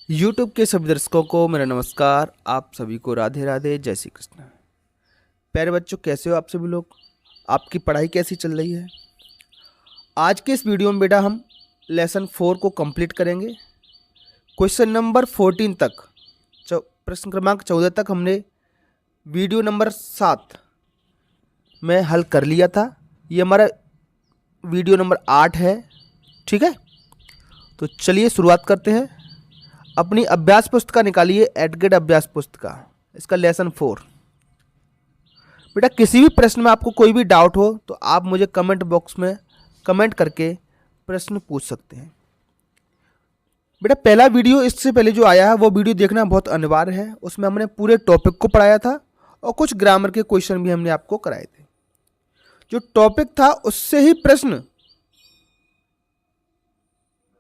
YouTube के सभी दर्शकों को मेरा नमस्कार। आप सभी को राधे राधे, जय श्री कृष्ण। प्यारे बच्चों, कैसे हो आप सभी लोग? आपकी पढ़ाई कैसी चल रही है? आज के इस वीडियो में बेटा हम लेसन 4 को कंप्लीट करेंगे। क्वेश्चन नंबर 14 तक, प्रश्न क्रमांक 14 तक हमने वीडियो नंबर 7 में हल कर लिया था। ये हमारा वीडियो नंबर 8 है। ठीक है, तो चलिए शुरुआत करते हैं। अपनी अभ्यास पुस्तिका निकालिए, एडगेट अभ्यास पुस्तिका, इसका लेसन 4। बेटा किसी भी प्रश्न में आपको कोई भी डाउट हो तो आप मुझे कमेंट बॉक्स में कमेंट करके प्रश्न पूछ सकते हैं। बेटा पहला वीडियो इससे पहले जो आया है वो वीडियो देखना बहुत अनिवार्य है। उसमें हमने पूरे टॉपिक को पढ़ाया था और कुछ ग्रामर के क्वेश्चन भी हमने आपको कराए थे। जो टॉपिक था उससे ही प्रश्न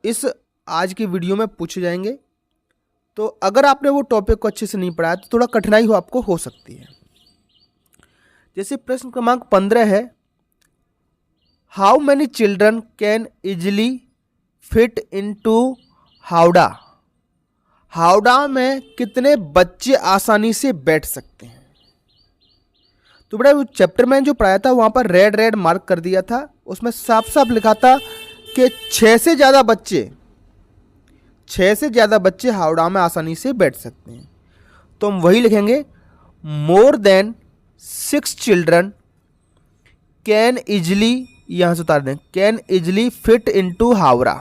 इस आज की वीडियो में पूछे जाएंगे। तो अगर आपने वो टॉपिक को अच्छे से नहीं पढ़ाया तो थोड़ा कठिनाई आपको हो सकती है। जैसे प्रश्न क्रमांक 15 है, how many children can easily fit into Howrah? Howrah में कितने बच्चे आसानी से बैठ सकते हैं? तो बेटा वो चैप्टर में जो पढ़ाया था वहाँ पर रेड मार्क कर दिया था। उसमें साफ साफ लिखा था कि 6 से ज़्यादा बच्चे हावड़ा में आसानी से बैठ सकते हैं। तो हम वही लिखेंगे, more than 6 children can easily, यहां से उतार दें, can easily fit into Howrah.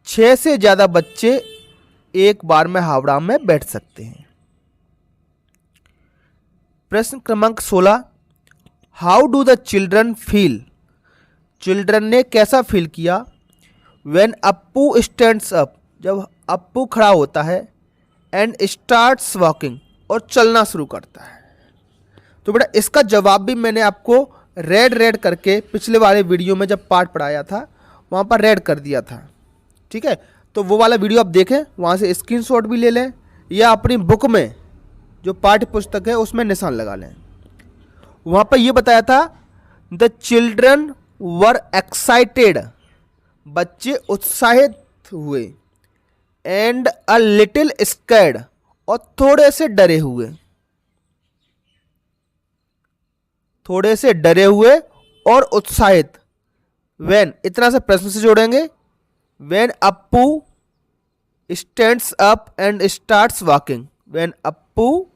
6 से ज़्यादा बच्चे एक बार में हावड़ा में बैठ सकते हैं। प्रश्न क्रमांक 16, how do the children feel? Children ने कैसा फील किया? When अप्पू स्टैंड्स अप, जब अप्पू खड़ा होता है, एंड स्टार्ट्स वॉकिंग, और चलना शुरू करता है। तो बेटा इसका जवाब भी मैंने आपको रेड करके पिछले वाले वीडियो में जब पार्ट पढ़ाया था वहाँ पर रेड कर दिया था। ठीक है, तो वो वाला वीडियो आप देखें, वहाँ से स्क्रीनशॉट भी ले लें या अपनी बुक में जो पाठ्य पुस्तक है उसमें निशान लगा लें। वहाँ पर ये बताया था, द चिल्ड्रन वर एक्साइटेड, बच्चे उत्साहित हुए, एंड अ लिटिल स्कैर्ड, और थोड़े से डरे हुए और उत्साहित। व्हेन, इतना से प्रश्न से जोड़ेंगे, when Appu stands up and starts walking, when Appu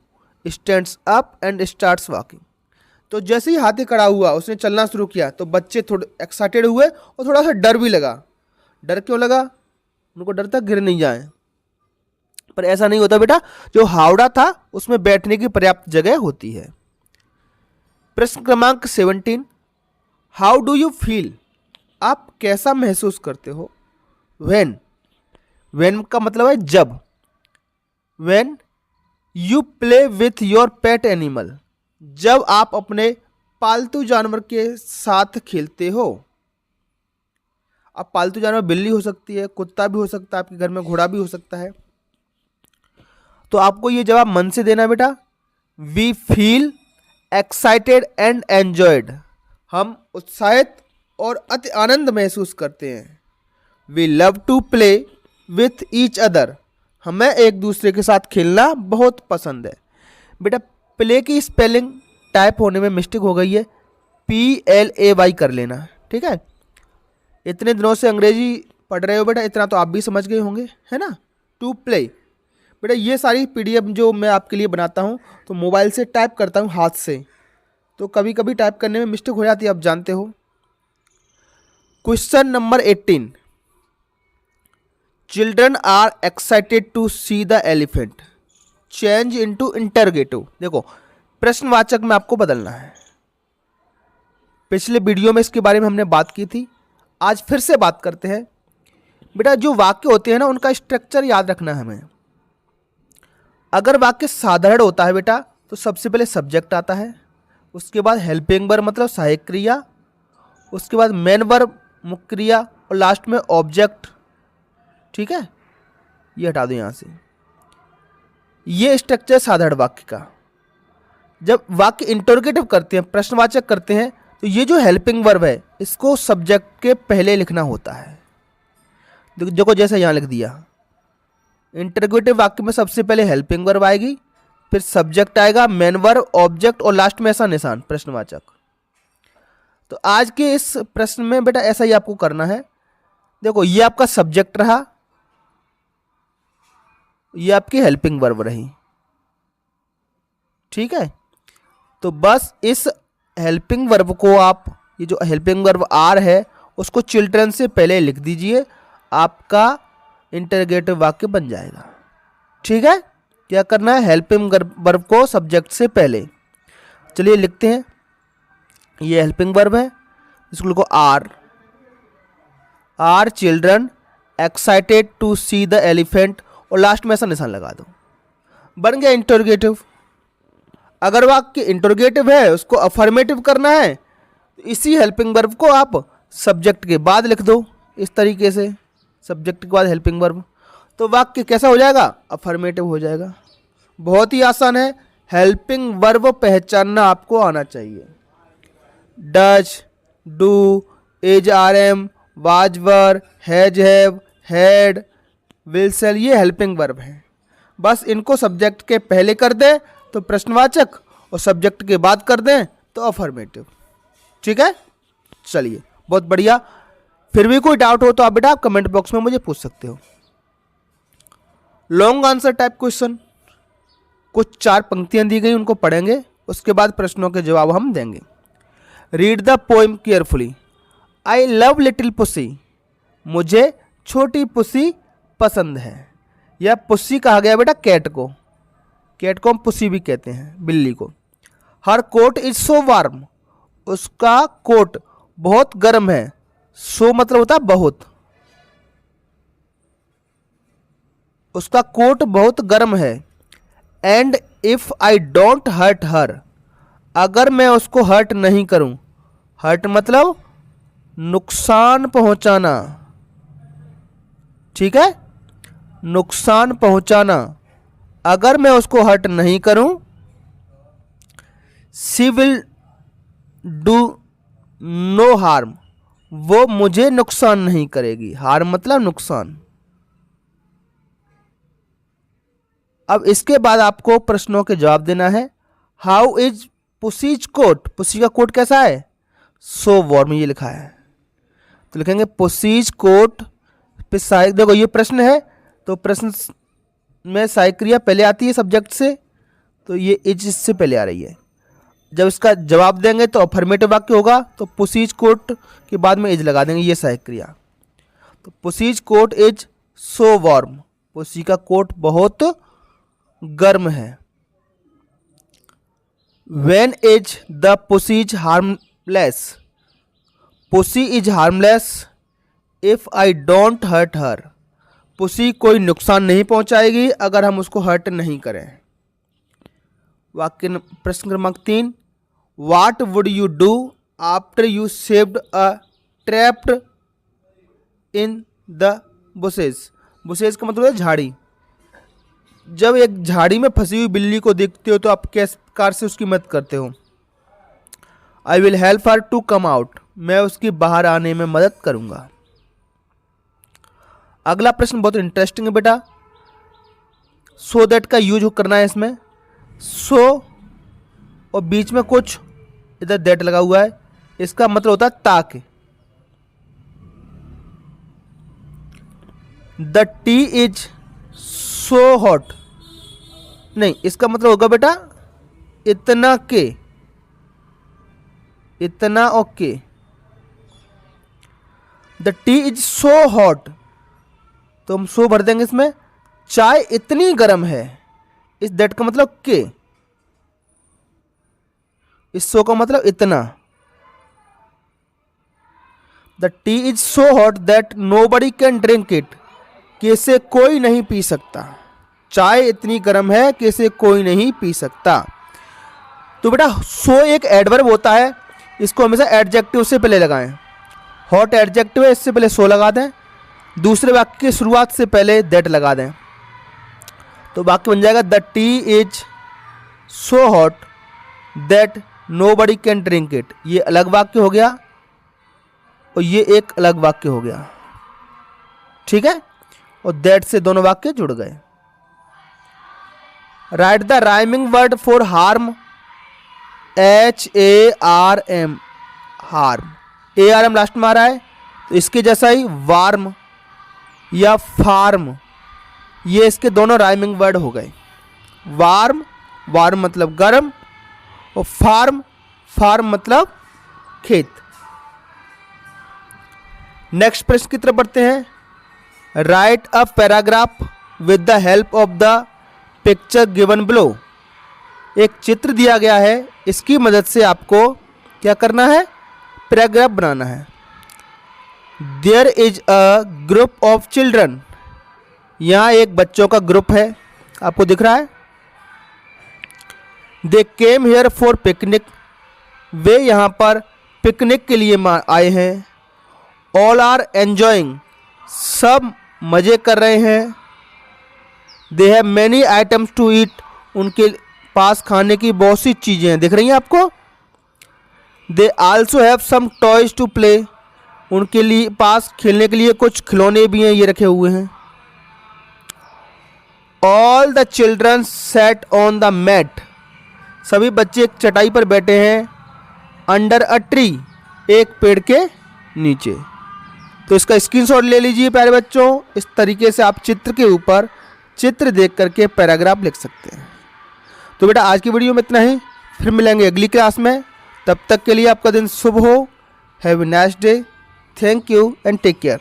stands up and starts walking. तो जैसे ही हाथी खड़ा हुआ, उसने चलना शुरू किया, तो बच्चे थोड़े एक्साइटेड हुए और थोड़ा सा डर भी लगा। डर क्यों लगा? उनको डर था गिर नहीं जाए। पर ऐसा नहीं होता बेटा, जो हावड़ा था उसमें बैठने की पर्याप्त जगह होती है। प्रश्न क्रमांक 17, हाउ डू यू फील? आप कैसा महसूस करते हो? व्हेन का मतलब है जब। When you play with your pet animal, जब आप अपने पालतू जानवर के साथ खेलते हो। अब पालतू जानवर बिल्ली हो सकती है, कुत्ता भी हो सकता है, आपके घर में घोड़ा भी हो सकता है। तो आपको ये जवाब मन से देना बेटा, we feel excited and enjoyed, हम उत्साहित और अति आनंद महसूस करते हैं। We love to play with each other, हमें एक दूसरे के साथ खेलना बहुत पसंद है। बेटा प्ले की स्पेलिंग टाइप होने में मिस्टेक हो गई है, PLAY कर लेना। ठीक है, इतने दिनों से अंग्रेजी पढ़ रहे हो बेटा, इतना तो आप भी समझ गए होंगे, है ना। टू प्ले, बेटा ये सारी PDF जो मैं आपके लिए बनाता हूँ तो मोबाइल से टाइप करता हूँ हाथ से, तो कभी कभी टाइप करने में मिस्टेक हो जाती है, आप जानते हो। Question number 18, children are excited to see the elephant, change into interrogative. देखो प्रश्नवाचक में आपको बदलना है। पिछले वीडियो में इसके बारे में हमने बात की थी, आज फिर से बात करते हैं। बेटा जो वाक्य होते हैं ना, उनका स्ट्रक्चर याद रखना है हमें। अगर वाक्य साधारण होता है बेटा तो सबसे पहले सब्जेक्ट आता है, उसके बाद हेल्पिंग वर्ब मतलब सहायक क्रिया, उसके बाद मेन वर्ब मुख्य क्रिया, और लास्ट में ऑब्जेक्ट। ठीक है, ये हटा दो यहाँ से। ये स्ट्रक्चर साधारण वाक्य का। जब वाक्य इंटरोगेटिव करते हैं, प्रश्नवाचक करते हैं, तो ये जो हेल्पिंग वर्ब है इसको सब्जेक्ट के पहले लिखना होता है। देखो जैसे यहाँ लिख दिया, इंटरोगेटिव वाक्य में सबसे पहले हेल्पिंग वर्ब आएगी, फिर सब्जेक्ट आएगा, मेन वर्ब, ऑब्जेक्ट और लास्ट में ऐसा निशान प्रश्नवाचक। तो आज के इस प्रश्न में बेटा ऐसा ही आपको करना है। देखो ये आपका सब्जेक्ट रहा, ये आपकी हेल्पिंग वर्ब रही, ठीक है। तो बस इस हेल्पिंग वर्ब को आप, ये जो हेल्पिंग वर्ब आर है उसको चिल्ड्रन से पहले लिख दीजिए, आपका इंटरोगेटिव वाक्य बन जाएगा, ठीक है। क्या करना है, हेल्पिंग वर्ब को सब्जेक्ट से पहले। चलिए लिखते हैं, ये हेल्पिंग वर्ब है, इसको लिखो are. Are children excited to see the elephant और लास्ट में ऐसा निशान लगा दो, बन गया इंटरोगेटिव। अगर वाक्य इंटरोगेटिव है उसको अफर्मेटिव करना है तो इसी हेल्पिंग वर्ब को आप सब्जेक्ट के बाद लिख दो, इस तरीके से, सब्जेक्ट के बाद हेल्पिंग वर्ब, तो वाक्य कैसा हो जाएगा, अफर्मेटिव हो जाएगा। बहुत ही आसान है, हेल्पिंग वर्ब पहचानना आपको आना चाहिए। Does, do, is, are am, was, were, has, have, had, will, shall, ये हेल्पिंग वर्ब हैं। बस इनको सब्जेक्ट के पहले कर दें तो प्रश्नवाचक और सब्जेक्ट के बाद कर दें तो अफर्मेटिव, ठीक है। चलिए बहुत बढ़िया। फिर भी कोई डाउट हो तो आप बेटा आप कमेंट बॉक्स में मुझे पूछ सकते हो। लॉन्ग आंसर टाइप क्वेश्चन, कुछ 4 पंक्तियां दी गई, उनको पढ़ेंगे, उसके बाद प्रश्नों के जवाब हम देंगे। Read the poem carefully. I love little pussy, मुझे छोटी पुसी पसंद है। यह पुसी कहा गया बेटा कैट को, कैट को हम पुसी भी कहते हैं, बिल्ली को। Her coat is so warm, उसका कोट बहुत गर्म है। सो मतलब होता है बहुत, उसका कोट बहुत गर्म है। And if I don't hurt her, अगर मैं उसको हर्ट नहीं करूं, हर्ट मतलब नुकसान पहुंचाना, ठीक है, नुकसान पहुंचाना, अगर मैं उसको हर्ट नहीं करूं, she will do no harm, वो मुझे नुकसान नहीं करेगी। हार्म मतलब नुकसान। अब इसके बाद आपको प्रश्नों के जवाब देना है। How is pussy's coat, pussy का कोट कैसा है, सो वार्म, ये लिखा है, तो लिखेंगे पुसीज कोट पे सहायक। देखो ये प्रश्न है तो प्रश्न में सहायक क्रिया पहले आती है सब्जेक्ट से, तो ये इज इससे पहले आ रही है। जब इसका जवाब देंगे तो अफर्मेटिव वाक्य होगा, तो पुसीज कोट के बाद में इज लगा देंगे, ये सहायक क्रिया। तो pussy's coat is so warm, pussy का कोट बहुत गर्म है। When is the pussy's harmless, pussy is harmless if I don't hurt her, pussy कोई नुकसान नहीं पहुंचाएगी अगर हम उसको हर्ट नहीं करें। वाक्य प्रश्न क्रमांक 3, what would you do after you saved a trapped in the bushes. Bushes का मतलब है झाड़ी। जब एक झाड़ी में फंसी हुई बिल्ली को देखते हो तो आप किस प्रकार से उसकी मदद करते हो। I will help her to come out, मैं उसकी बाहर आने में मदद करूंगा। अगला प्रश्न बहुत इंटरेस्टिंग है बेटा। सो दैट का यूज करना है इसमें। सो और बीच में कुछ इधर दैट लगा हुआ है, इसका मतलब होता है ताकि। The T is so hot, नहीं, इसका मतलब होगा बेटा इतना के, इतना okay. The T is so hot, तो हम सो भर देंगे इसमें। चाय इतनी गर्म है, इस दैट का मतलब के, इस सो का मतलब इतना। The T is so hot that nobody can drink it, कि इसे कोई नहीं पी सकता। चाय इतनी गर्म है कि इसे कोई नहीं पी सकता। तो बेटा सो एक एडवर्ब होता है, इसको हमेशा एडजेक्टिव से पहले लगाएं। हॉट एडजेक्टिव है, इससे पहले सो लगा दें, दूसरे वाक्य की शुरुआत से पहले दैट लगा दें, तो वाक्य बन जाएगा the T is so hot that nobody can drink it. ये अलग वाक्य हो गया और ये एक अलग वाक्य हो गया, ठीक है, और दैट से दोनों वाक्य जुड़ गए। Right the rhyming word for harm, HARM, harm, ARM last में आ रहा है, तो इसके जैसा ही वार्म या फार्म, ये इसके दोनों राइमिंग वर्ड हो गए। वार्म, वार्म मतलब गर्म, और फार्म, फार्म मतलब खेत। नेक्स्ट प्रश्न की तरफ बढ़ते हैं। Right a paragraph with the help of the picture given below. एक चित्र दिया गया है, इसकी मदद से आपको क्या करना है, पैराग्राफ बनाना है। There is a group of children, यहाँ एक बच्चों का ग्रुप है, आपको दिख रहा है। दे केम हेयर फॉर पिकनिक, वे यहाँ पर पिकनिक के लिए आए हैं। ऑल आर एन्जॉइंग, सब मज़े कर रहे हैं। They have many items to eat, उनके पास खाने की बहुत सी चीज़ें हैं, दिख रही हैं आपको। They also have some toys to play, उनके लिए पास खेलने के लिए कुछ खिलौने भी हैं, ये रखे हुए हैं। All the children set on the mat, सभी बच्चे एक चटाई पर बैठे हैं। अंडर अ ट्री, एक पेड़ के नीचे। तो इसका स्क्रीनशॉट ले लीजिए प्यारे बच्चों। इस तरीके से आप चित्र के ऊपर चित्र देख करके पैराग्राफ लिख सकते हैं। तो बेटा आज की वीडियो में इतना ही, फिर मिलेंगे अगली क्लास में। तब तक के लिए आपका दिन शुभ हो। Have a nice day. Thank you and take care.